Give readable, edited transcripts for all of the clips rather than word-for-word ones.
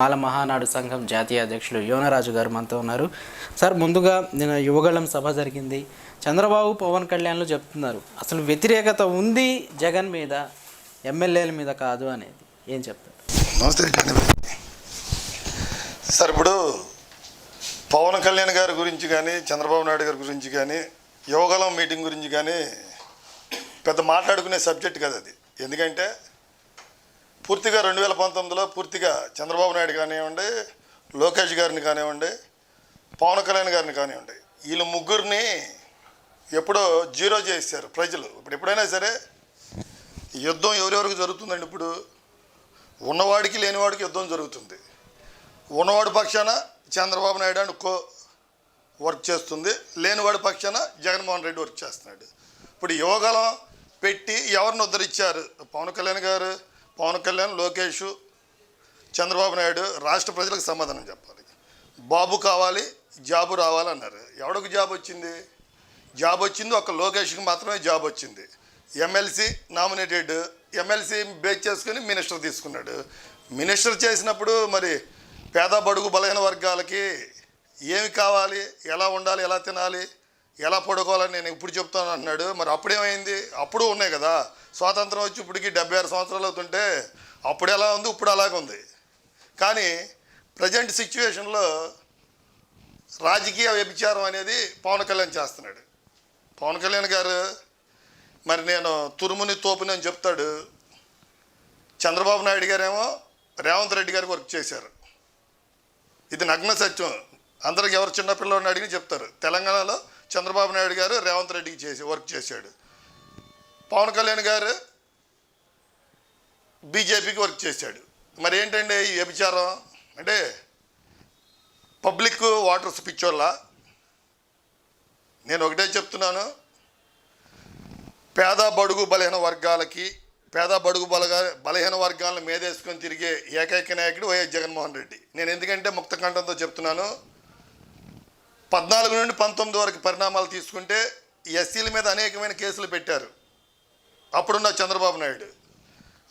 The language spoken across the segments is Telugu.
మాల మహానాడు సంఘం జాతీయ అధ్యక్షులు యోనరాజు గారు మనతో ఉన్నారు. సార్, ముందుగా నిన్న యువగళం సభ జరిగింది. చంద్రబాబు పవన్ కళ్యాణ్లు చెప్తున్నారు అసలు వ్యతిరేకత ఉంది జగన్ మీద, ఎమ్మెల్యేల మీద కాదు అనేది. ఏం చెప్తారు? నమస్తే సార్. ఇప్పుడు పవన్ కళ్యాణ్ గారి గురించి కానీ, చంద్రబాబు నాయుడు గారి గురించి కానీ, యువగళం మీటింగ్ గురించి కానీ పెద్ద మాట్లాడుకునే సబ్జెక్ట్ కదా అది. ఎందుకంటే పూర్తిగా 2019లో పూర్తిగా చంద్రబాబు నాయుడు కానివ్వండి, లోకేష్ గారిని కానివ్వండి, పవన్ కళ్యాణ్ గారిని కానివ్వండి, వీళ్ళు ముగ్గురిని ఎప్పుడో జీరో చేశారు ప్రజలు. ఇప్పుడు ఎప్పుడైనా సరే యుద్ధం ఎవరెవరికి జరుగుతుందండి? ఇప్పుడు ఉన్నవాడికి లేనివాడికి యుద్ధం జరుగుతుంది. ఉన్నవాడి పక్షాన చంద్రబాబు నాయుడు అండ్ వర్క్ చేస్తుంది, లేనివాడి పక్షాన జగన్మోహన్ రెడ్డి వర్క్ చేస్తున్నాడు. ఇప్పుడు యువగలం పెట్టి ఎవరిని ఉద్ధరించారు? పవన్ కళ్యాణ్, లోకేష్, చంద్రబాబు నాయుడు రాష్ట్ర ప్రజలకు సమాధానం చెప్పాలి. బాబు కావాలి, జాబు రావాలన్నారు. ఎవడికి జాబ్ వచ్చింది? జాబ్ వచ్చింది ఒక లోకేష్కి మాత్రమే జాబ్ వచ్చింది. ఎమ్మెల్సీ నామినేటెడ్, ఎమ్మెల్సీ బేస్ చేసుకుని మినిస్టర్ తీసుకున్నాడు. మినిస్టర్ చేసినప్పుడు మరి పేద బడుగు బలహీన వర్గాలకి ఏమి కావాలి, ఎలా ఉండాలి, ఎలా తినాలి, ఎలా పడుకోవాలని నేను ఇప్పుడు చెప్తాను అంటున్నాడు. మరి అప్పుడేమైంది? అప్పుడు ఉన్నాయి కదా, స్వాతంత్రం వచ్చి ఇప్పటికి 76 సంవత్సరాలు అవుతుంటే అప్పుడు ఎలా ఉంది, ఇప్పుడు అలాగే ఉంది. కానీ ప్రజెంట్ సిచ్యువేషన్లో రాజకీయ వ్యభిచారం అనేది పవన్ కళ్యాణ్ చేస్తున్నాడు. పవన్ కళ్యాణ్ గారు మరి నేను తురుముని తోపుని అని చెప్తాడు. చంద్రబాబు నాయుడు గారేమో రేవంత్ రెడ్డి గారికి వర్క్ చేశారు. ఇది నగ్న సత్యం. అందరికి ఎవరు చిన్నపిల్లలని అడిగి చెప్తారు. తెలంగాణలో చంద్రబాబు నాయుడు గారు రేవంత్ రెడ్డికి వర్క్ చేశాడు. పవన్ కళ్యాణ్ గారు బీజేపీకి వర్క్ చేశాడు. మరి ఏంటంటే ఈ వ్యభిచారం అంటే పబ్లిక్ వాటర్స్ పిచ్చోళ్ళ. నేను ఒకటే చెప్తున్నాను, పేద బడుగు బలహీన వర్గాలను మేదేసుకొని తిరిగే ఏకైక నాయకుడు వైఎస్ జగన్మోహన్ రెడ్డి. నేను ఎందుకంటే ముక్త కంఠంతో చెప్తున్నాను, 14 నుండి 19 వరకు పరిణామాలు తీసుకుంటే ఎస్సీల మీద అనేకమైన కేసులు పెట్టారు అప్పుడున్న చంద్రబాబు నాయుడు.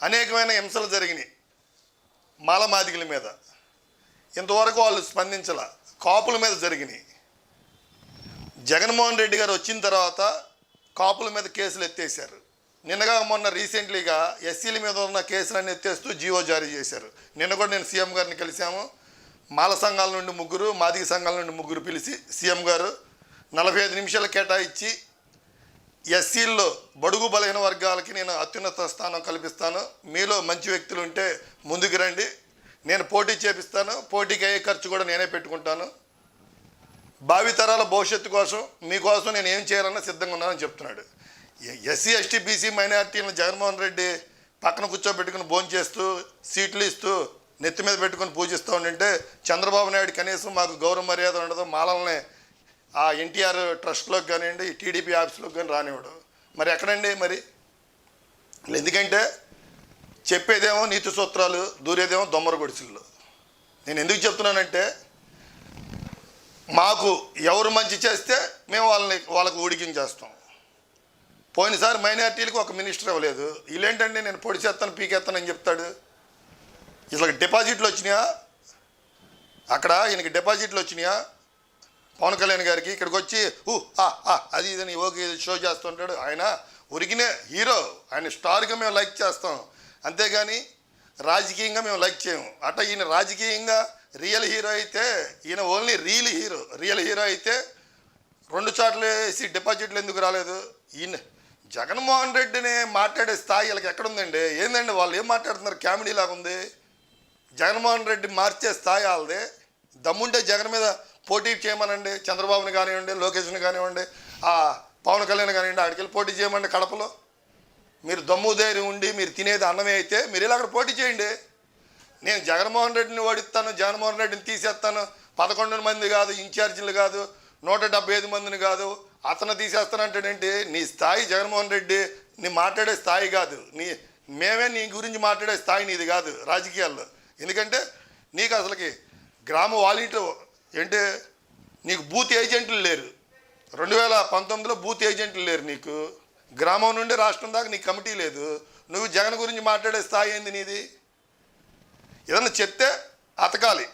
అనేకమైన హింసలు జరిగినాయి మాలమాదిగల మీద, ఇంతవరకు వాళ్ళు స్పందించాల. కాపుల మీద జరిగినాయి. జగన్మోహన్ రెడ్డి గారు వచ్చిన తర్వాత కాపుల మీద కేసులు ఎత్తేసారు. నిన్నగా మొన్న రీసెంట్లీగా ఎస్సీల మీద ఉన్న కేసులన్నీ ఎత్తేస్తూ జీవో జారీ చేశారు. నిన్న కూడా నేను సీఎం గారిని కలిసాము. మాల సంఘాల నుండి 3, మాదిగ సంఘాల నుండి 3 పిలిచి సీఎం గారు 45 నిమిషాలు కేటాయించి ఎస్సీల్లో బడుగు బలహీన వర్గాలకి నేను అత్యున్నత స్థానం కల్పిస్తాను, మీలో మంచి వ్యక్తులు ఉంటే ముందుకు రండి, నేను పోటీ చేపిస్తాను, పోటీకి అయ్యే ఖర్చు కూడా నేనే పెట్టుకుంటాను, భావితరాల భవిష్యత్తు కోసం మీకోసం నేను ఏం చేయాలన్నా సిద్ధంగా ఉన్నానని చెప్తున్నాడు. ఎస్సీ, ఎస్టీ, బీసీ మైనారిటీలను జగన్మోహన్ రెడ్డి పక్కన కూర్చోబెట్టుకుని భోంచేస్తూ సీట్లు ఇస్తూ నెత్తి మీద పెట్టుకొని పూజిస్తూ ఉంటే చంద్రబాబు నాయుడు కనీసం మాకు గౌరవ మర్యాద ఉండదు, మాలల్ని ఆ ఎన్టీఆర్ ట్రస్ట్లోకి కానివ్వండి, టీడీపీ ఆఫీస్లోకి కానీ రానివ్వడు. మరి ఎక్కడండి మరి? ఎందుకంటే చెప్పేదేమో నీతి సూత్రాలు, దూరేదేమో దొమ్మర గొడిసిళ్ళు. నేను ఎందుకు చెప్తున్నానంటే మాకు ఎవరు మంచి చేస్తే మేము వాళ్ళకు ఊడికించేస్తాం. పోయినసారి మైనార్టీలకు ఒక మినిస్టర్ ఇవ్వలేదు. వీళ్ళేంటంటే నేను పొడి చేస్తాను, పీకేస్తానని చెప్తాడు. ఇట్లా డిపాజిట్లు వచ్చినాయా? అక్కడ ఈయనకి డిపాజిట్లు వచ్చినాయా? పవన్ కళ్యాణ్ గారికి ఇక్కడికి వచ్చి అది ఇదని ఓకే షో చేస్తుంటాడు. ఆయన ఉరికినే హీరో, ఆయన స్టార్గా మేము లైక్ చేస్తాం, అంతేగాని రాజకీయంగా మేము లైక్ చేయము. అట్లా ఈయన రాజకీయంగా రియల్ హీరో అయితే, ఈయన ఓన్లీ రియల్ హీరో అయితే 2 చోట్ల వేసి డిపాజిట్లు ఎందుకు రాలేదు? ఈయన జగన్మోహన్ రెడ్డిని మాట్లాడే స్థాయి వీళ్ళకి ఎక్కడుందండి? ఏందండి వాళ్ళు ఏం మాట్లాడుతున్నారు? కామెడీ లాగా ఉంది. జగన్మోహన్ రెడ్డి మార్చే స్థాయి వాళ్ళదే. దమ్ముంటే జగన్ మీద పోటీ చేయమనండి, చంద్రబాబుని కానివ్వండి, లోకేష్ని కానివ్వండి, పవన్ కళ్యాణ్ కానివ్వండి, ఆడికి వెళ్ళి పోటీ చేయమండి. కడపలో మీరు దమ్ము ధైర్యం ఉండి మీరు తినేది అన్నమే అయితే మీరు ఇలా అక్కడ పోటీ చేయండి. నేను జగన్మోహన్ రెడ్డిని ఓడిస్తాను, జగన్మోహన్ రెడ్డిని తీసేస్తాను, 11 మంది కాదు ఇన్ఛార్జీలు కాదు, 175 మందిని కాదు అతను తీసేస్తానంటాడేంటి? నీ స్థాయి జగన్మోహన్ రెడ్డి, నీ మాట్లాడే స్థాయి కాదు. మేమే నీ గురించి మాట్లాడే స్థాయి నీది కాదు రాజకీయాల్లో. ఎందుకంటే నీకు అసలుకి గ్రామ వాలంటీర్ ఏంటి, నీకు బూత్ ఏజెంట్లు లేరు. 2019లో బూత్ ఏజెంట్లు లేరు నీకు. గ్రామం నుండి రాష్ట్రం దాకా నీ కమిటీ లేదు. నువ్వు జగన్ గురించి మాట్లాడే స్థాయి ఏంది నీది? ఏదన్నా చెప్తే అతకాలి.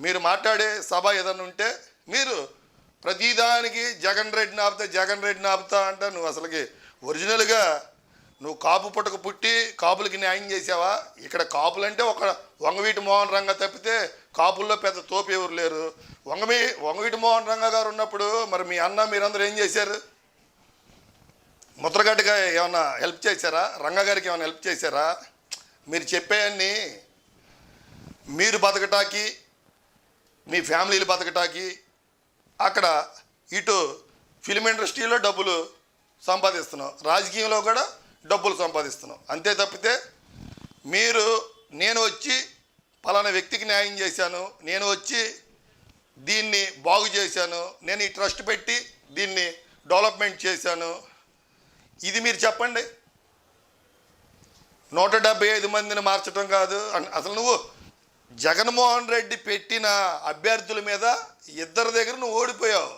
మీరు మాట్లాడే సభ ఏదన్నా ఉంటే మీరు ప్రతిదానికి జగన్ రెడ్డిని ఆపుతా అంటే నువ్వు అసలుకి ఒరిజినల్గా నువ్వు కాపు పుట్టక పుట్టి కాపులకి న్యాయం చేసావా? ఇక్కడ కాపులంటే ఒక వంగవీటి మోహన్ రంగ తప్పితే కాపుల్లో పెద్ద తోపు ఎవరు లేరు. వంగవీటి మోహన్ రంగ గారు ఉన్నప్పుడు మరి మీ అన్న మీరందరూ ఏం చేశారు? ముద్రగడ్డగా ఏమన్నా హెల్ప్ చేశారా? రంగ గారికి ఏమైనా హెల్ప్ చేశారా? మీరు చెప్పేయన్నీ మీరు బతకటానికి, మీ ఫ్యామిలీలు బతకటానికి, అక్కడ ఇటు ఫిలిం ఇండస్ట్రీలో డబ్బులు సంపాదిస్తున్నాం, రాజకీయంలో కూడా డబ్బులు సంపాదిస్తున్నాం. అంతే తప్పితే మీరు నేను వచ్చి పలానా వ్యక్తికి న్యాయం చేశాను, నేను వచ్చి దీన్ని బాగు చేశాను, నేను ఈ ట్రస్ట్ పెట్టి దీన్ని డెవలప్మెంట్ చేశాను, ఇది మీరు చెప్పండి. 175 మందిని మార్చడం కాదు. అసలు నువ్వు జగన్మోహన్ రెడ్డి పెట్టిన అభ్యర్థుల మీద ఇద్దరి దగ్గర నువ్వు ఓడిపోయావు.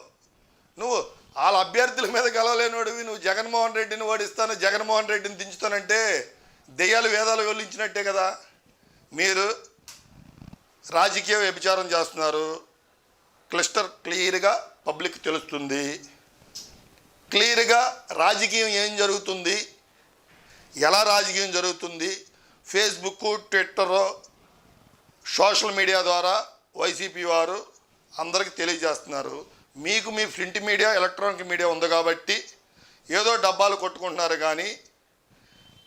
నువ్వు వాళ్ళ అభ్యర్థుల మీద గెలవలేనోడివి. నువ్వు జగన్మోహన్ రెడ్డిని ఓడిస్తాను, జగన్మోహన్ రెడ్డిని దించుతానంటే దెయ్యాలు వేదాలు వెల్లించినట్టే కదా. మీరు రాజకీయ వ్యభిచారం చేస్తున్నారు. క్లియర్గా పబ్లిక్ తెలుస్తుంది. క్లియర్గా రాజకీయం ఏం జరుగుతుంది, ఎలా రాజకీయం జరుగుతుంది, ఫేస్బుక్, ట్విట్టర్, సోషల్ మీడియా ద్వారా వైసీపీ వారు అందరికీ తెలియజేస్తున్నారు. మీకు me print media, electronic media ఉంది కాబట్టి ఏదో డబ్బాలు కొట్టుకుంటున్నారు. కానీ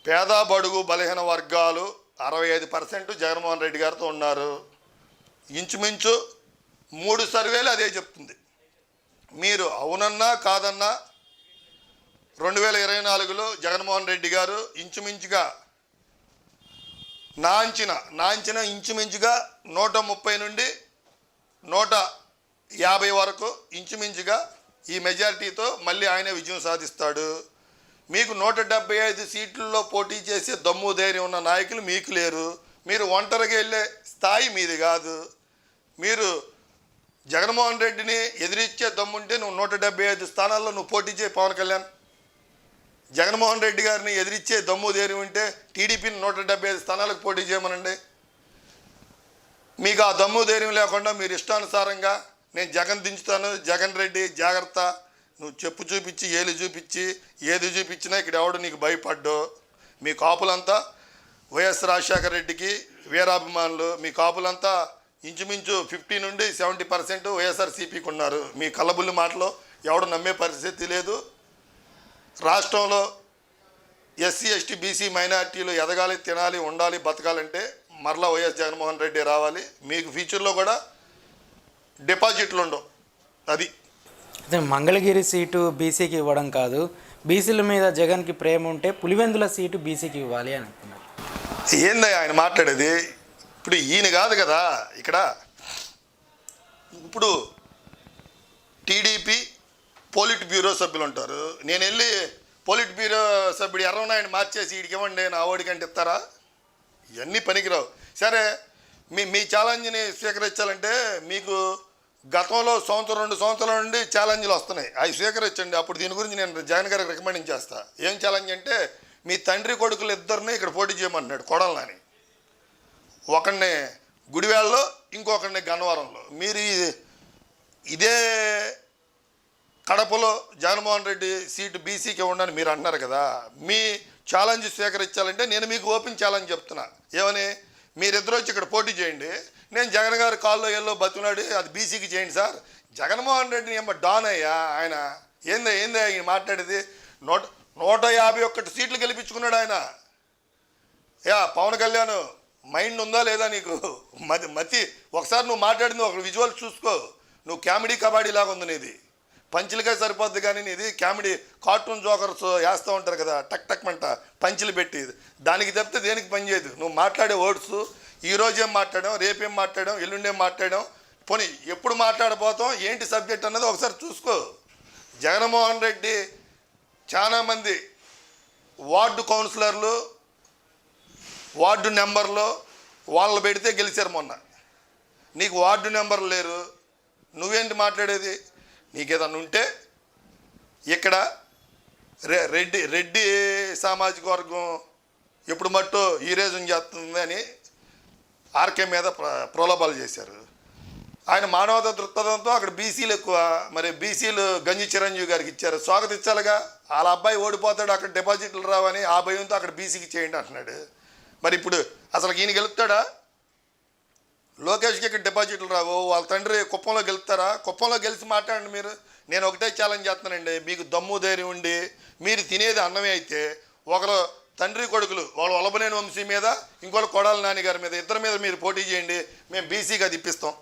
పేద బడుగు బలహీన వర్గాలు 65% జగన్మోహన్ రెడ్డి గారితో ఉన్నారు. ఇంచుమించు 3 సర్వేలు అదే చెప్తుంది. మీరు అవునన్నా కాదన్నా 2024లో జగన్మోహన్ రెడ్డి గారు ఇంచుమించుగా నాంచిన ఇంచుమించుగా 130 నుండి 150 వరకు ఇంచుమించుగా ఈ మెజారిటీతో మళ్ళీ ఆయనే విజయం సాధిస్తాడు. మీకు 175 సీట్లలో పోటీ చేసే దమ్ము ధైర్యం ఉన్న నాయకులు మీకు లేరు. మీరు ఒంటరిగా వెళ్ళే స్థాయి మీది కాదు. మీరు జగన్మోహన్ రెడ్డిని ఎదిరించే దమ్ముంటే నువ్వు 175 స్థానాల్లో నువ్వు పోటీ చేయి. పవన్ కళ్యాణ్ జగన్మోహన్ రెడ్డి గారిని ఎదిరించే దమ్ము ధైర్యం ఉంటే టీడీపీని 175 స్థానాలకు పోటీ చేయమనండి. మీకు ఆ దమ్ము ధైర్యం లేకుండా మీరు ఇష్టానుసారంగా నేను జగన్ దించుతాను, జగన్ రెడ్డి జాగ్రత్త, నువ్వు చెప్పు చూపించి ఏలు చూపించి ఏది చూపించినా ఇక్కడ ఎవడు నీకు భయపడ్డు. మీ కాపులంతా వైఎస్ రాజశేఖర రెడ్డికి వీరాభిమానులు. మీ కాపులంతా ఇంచుమించు 50 నుండి 70% వైఎస్ఆర్సీపీకి ఉన్నారు. మీ కళ్ళబుల్లి మాటలో ఎవడు నమ్మే పరిస్థితి లేదు. రాష్ట్రంలో ఎస్సీ, ఎస్టీ, బీసీ మైనార్టీలు ఎదగాలి, తినాలి, ఉండాలి, బతకాలంటే మరలా వైఎస్ జగన్మోహన్ రెడ్డి రావాలి. మీకు ఫ్యూచర్లో కూడా డిపాజిట్లు ఉండవు. అది అదే మంగళగిరి సీటు బీసీకి ఇవ్వడం కాదు, బీసీల మీద జగన్కి ప్రేమ ఉంటే పులివెందుల సీటు బీసీకి ఇవ్వాలి అని అంటున్నారు. ఏందయ్య ఆయన మాట్లాడేది? ఇప్పుడు ఈయన కాదు కదా ఇక్కడ. ఇప్పుడు టీడీపీ పోలిట్ బ్యూరో సభ్యులు ఉంటారు. నేను వెళ్ళి పోలిట్ బ్యూరో సభ్యుడు ఎర్రనాయుడు మార్చేసి వీడికి ఇవ్వండి నా ఓడికంటే ఇస్తారా? ఇవన్నీ పనికిరావు. సరే, మీ ఛాలెంజ్ని స్వీకరించాలంటే మీకు గతంలో 1-2 సంవత్సరాల నుండి ఛాలెంజ్లు వస్తున్నాయి. అవి స్వీకరించండి. అప్పుడు దీని గురించి నేను జగన్ గారికి రికమెండింగ్ చేస్తా. ఏం ఛాలెంజ్ అంటే మీ తండ్రి కొడుకులు ఇద్దరిని ఇక్కడ పోటీ చేయమంటున్నాడు కొడాలని. ఒకడిని గుడివాడలో, ఇంకొకడిని గన్నవరంలో. మీరు ఇదే కడపలో జగన్మోహన్ రెడ్డి సీటు బీసీకి ఇవ్వండి మీరు అంటున్నారు కదా. మీ ఛాలెంజ్ స్వీకరించాలంటే నేను మీకు ఓపెన్ ఛాలెంజ్ చెప్తున్నా. ఏమని? మీరిద్దరు వచ్చి ఇక్కడ పోటీ చేయండి, నేను జగన్ గారి కాల్లో ఎల్లో బతుకున్నాడు, అది బీసీకి చేయండి సార్. జగన్మోహన్ రెడ్డిని ఏమో డాన్ అయ్యా ఆయన. ఏందా ఆయన మాట్లాడేది? 151 సీట్లు గెలిపించుకున్నాడు ఆయన. పవన్ కళ్యాణ్ మైండ్ ఉందా లేదా నీకు? మతి ఒకసారి నువ్వు మాట్లాడింది ఒక విజువల్ చూసుకో. నువ్వు కామెడీ కబాడీ లాగా ఉంది నీది. పంచులుగా సరిపోద్ది కానీ నీది కామెడీ కార్టూన్ జోకర్స్ వేస్తూ ఉంటారు కదా, టక్ టక్ మంట పంచులు పెట్టి. దానికి తప్పితే దేనికి పనిచేయదు. నువ్వు మాట్లాడే వర్డ్స్ ఈరోజు ఏం మాట్లాడాం, రేపేం మాట్లాడాం, ఎల్లుండేం మాట్లాడాం, పోనీ ఎప్పుడు మాట్లాడబోతాం, ఏంటి సబ్జెక్ట్ అన్నది ఒకసారి చూసుకో. జగన్మోహన్ రెడ్డి చాలామంది వార్డు కౌన్సిలర్లు, వార్డు నెంబర్లు వాళ్ళు పెడితే గెలిచారు మొన్న. నీకు వార్డు నెంబర్లు లేరు, నువ్వేంటి మాట్లాడేది? నీకేదన్నా ఉంటే ఇక్కడ రెడ్డి సామాజిక వర్గం ఎప్పుడు మట్టో ఈరేజం చేస్తుంది అని ఆర్కే మీద ప్రలోభాలు చేశారు. ఆయన మానవతా దృక్పథంతో అక్కడ బీసీలు ఎక్కువ, మరి బీసీలు గంజి చిరంజీవి గారికి ఇచ్చారు, స్వాగతించాలిగా. వాళ్ళ అబ్బాయి ఓడిపోతాడు, అక్కడ డిపాజిట్లు రావని ఆ భయంతో అక్కడ బీసీకి చేయండి అంటున్నాడు. మరి ఇప్పుడు అసలు ఈయన గెలుపుతాడా? లోకేష్కి ఇక్కడ డిపాజిట్లు రావు, వాళ్ళ తండ్రి కుప్పంలో గెలుస్తారా? కుప్పంలో గెలిచి మాట్లాడండి మీరు. నేను ఒకటే ఛాలెంజ్ చేస్తున్నానండి, మీకు దమ్ము ధైర్యం ఉండి మీరు తినేది అన్నమే అయితే ఒకరు తండ్రి కొడుకులు వాళ్ళు వలభనేని వంశీ మీద, ఇంకోళ్ళు కొడాలి నాని గారి మీద, ఇద్దరి మీద మీరు పోటీ చేయండి, మేము బీసీగా తిప్పిస్తాం.